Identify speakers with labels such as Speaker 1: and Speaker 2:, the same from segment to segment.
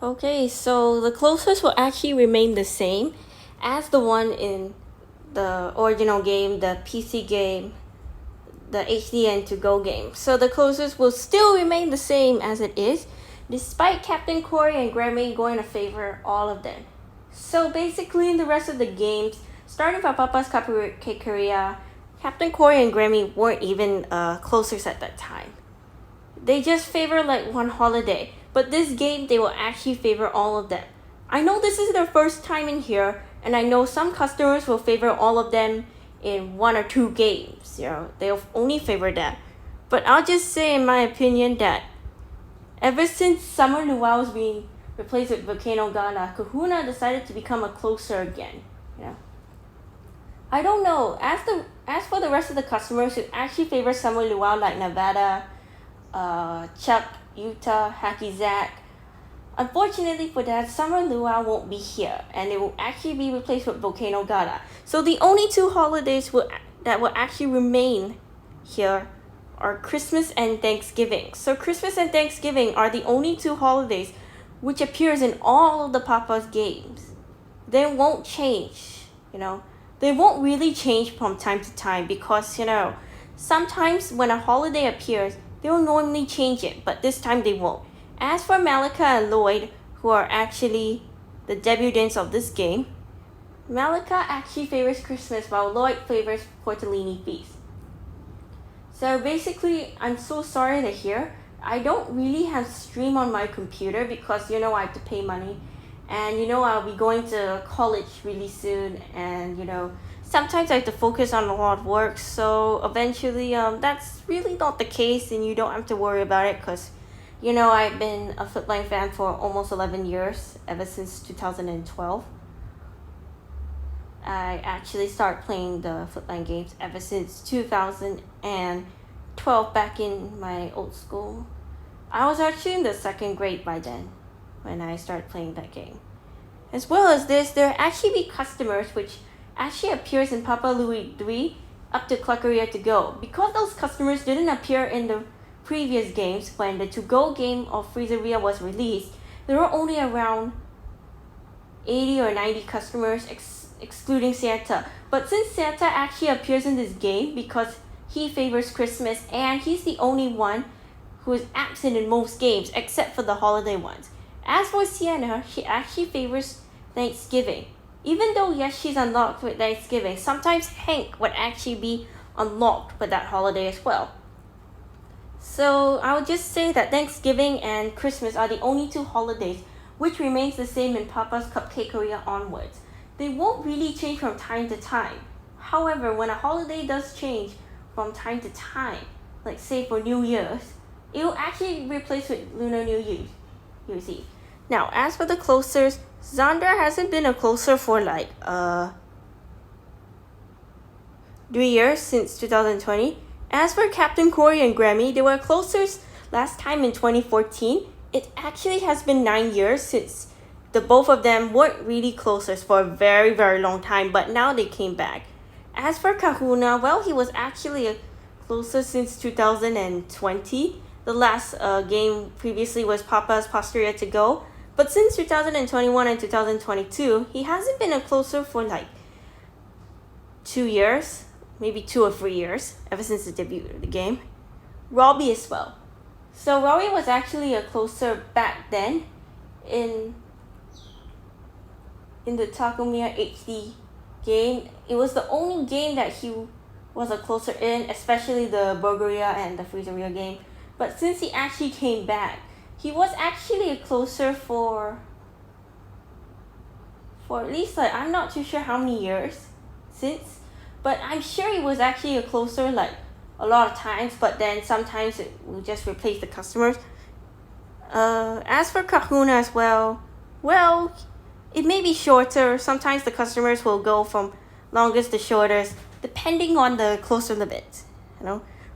Speaker 1: Okay, so the closest will actually remain the same as the one in the original game, the PC game, the HD and to go game. So the closest will still remain the same as it is, despite Captain Corey and Grammy going to favor all of them. So basically, in the rest of the games, starting from Papa's Cupcake Korea, Captain Corey and Grammy weren't even closers at that time. They just favor like one holiday, but this game they will actually favor all of them. I know this is their first time in here, and I know some customers will favor all of them in one or two games. They'll only favor that. But I'll just say, in my opinion, that ever since Summer Luau was being replaced with Volcano Ghana, Kahuna decided to become a closer again. I don't know. As for the rest of the customers who actually favor Summer Luau, like Nevada, Chuck, Utah, Hacky Zach, unfortunately for that, Summer Luau won't be here, and it will actually be replaced with Volcano Gala. So the only two holidays that will actually remain here are Christmas and Thanksgiving. So Christmas and Thanksgiving are the only two holidays which appears in all of the Papa's games. They won't change, They won't really change from time to time because, sometimes when a holiday appears, they will normally change it, but this time they won't. As for Malika and Lloyd, who are actually the debutants of this game, Malika actually favors Christmas while Lloyd favors Tortellini Feast. So basically, I'm so sorry to hear. I don't really have stream on my computer because I have to pay money. And I'll be going to college really soon, and sometimes I have to focus on a lot of work, so eventually that's really not the case, and you don't have to worry about it because I've been a Flipline fan for almost 11 years, ever since 2012. I actually started playing the Flipline games ever since 2012 back in my old school. I was actually in the second grade by then when I started playing that game. As well as this, there actually be customers which actually appears in Papa Louie 3 up to Cluckeria to go. Because those customers didn't appear in the previous games when the to-go game of Freezeria was released, there were only around 80 or 90 customers excluding Santa. But since Santa actually appears in this game because he favors Christmas and he's the only one who is absent in most games except for the holiday ones. As for Sienna, she actually favors Thanksgiving. Even though yes, she's unlocked with Thanksgiving, sometimes Hank would actually be unlocked with that holiday as well. So I would just say that Thanksgiving and Christmas are the only two holidays which remains the same in Papa's Cupcake Korea onwards. They won't really change from time to time. However, when a holiday does change from time to time, like say for New Year's, it will actually replace with Lunar New Year's Eve. Now, as for the closers, Zandra hasn't been a closer for like 3 years since 2020. As for Captain Corey and Grammy, they were closers last time in 2014. It actually has been 9 years since the both of them weren't really closers for a very, very long time, but now they came back. As for Kahuna, well, he was actually a closer since 2020. The last game previously was Papa's Posteria to Go. But since 2021 and 2022, he hasn't been a closer for like 2 years, maybe 2 or 3 years, ever since the debut of the game. Robbie as well. So Robbie was actually a closer back then in the Takumiya HD game. It was the only game that he was a closer in, especially the Burgeria and the Freezeria game. But since he actually came back, he was actually a closer for at least like, I'm not too sure how many years since, but I'm sure he was actually a closer like a lot of times, but then sometimes it will just replace the customers. As for Kahuna as well, it may be shorter. Sometimes the customers will go from longest to shortest depending on the closer limit,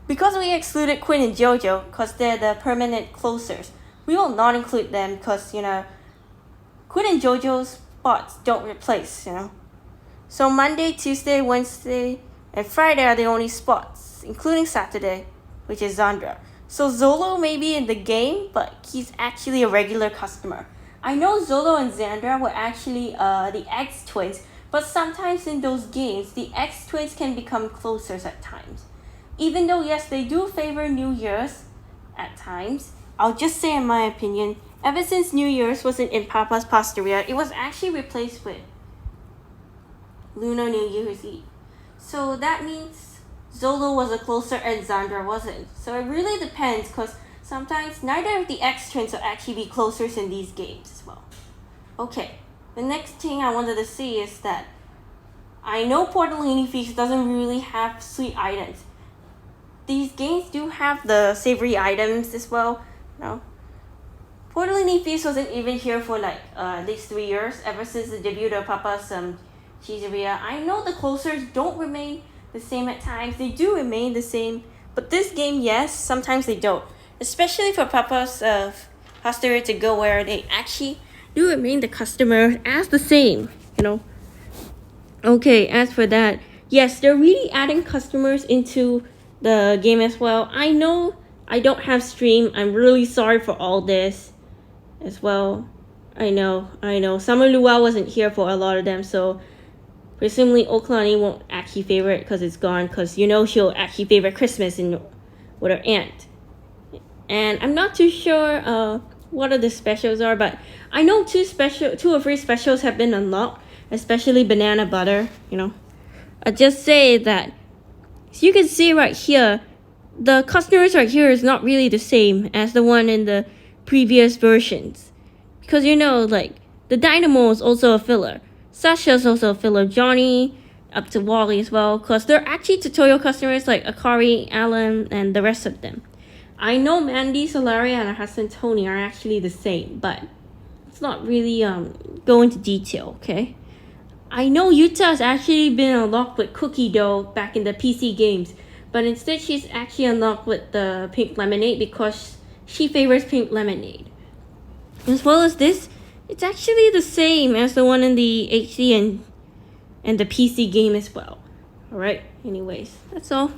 Speaker 1: Because we excluded Quinn and Jojo because they're the permanent closers, we will not include them because, Quinn and Jojo's spots don't replace, So Monday, Tuesday, Wednesday, and Friday are the only spots, including Saturday, which is Zandra. So Zolo may be in the game, but he's actually a regular customer. I know Zolo and Xandra were actually the X-twins, but sometimes in those games, the X-twins can become closer at times. Even though, yes, they do favor New Year's at times, I'll just say in my opinion, ever since New Year's wasn't in Papa's Pastaria, it was actually replaced with Lunar New Year's Eve. So that means Zolo was a closer and Xandra wasn't. So it really depends, because sometimes neither of the X-twins will actually be closer in these games as well. Okay, the next thing I wanted to see is that I know Portolini Feast doesn't really have sweet items. These games do have the savory items as well. No, Portolini Feast wasn't even here for like at least 3 years, ever since the debut of Papa's Cheeseria. I know the closers don't remain the same at times. They do remain the same, but this game, yes, sometimes they don't. Especially for Papa's Pastaria to go, where they actually do remain the customer as the same, you know. Okay, as for that, yes, they're really adding customers into the game as well. I know I don't have stream. I'm really sorry for all this as well. I know. Summer Luau wasn't here for a lot of them, so presumably Oklani won't actually favorite because it's gone, because you know she'll actually favorite Christmas with her aunt. And I'm not too sure what the specials are, but I know 2 or 3 specials have been unlocked, especially banana butter, you know. I just say that, so you can see right here, the customers right here is not really the same as the one in the previous versions. Because you know, like, the Dynamo is also a filler. Sasha's also a filler. Johnny, up to Wally as well. Because they're actually tutorial customers like Akari, Alan, and the rest of them. I know Mandy, Solaria, and Hassan Tony are actually the same, but let's not really go into detail, okay? I know Yuta has actually been unlocked with Cookie Dough back in the PC games, but instead she's actually unlocked with the Pink Lemonade because she favors Pink Lemonade. As well as this, it's actually the same as the one in the HD and the PC game as well. Alright, anyways, that's all.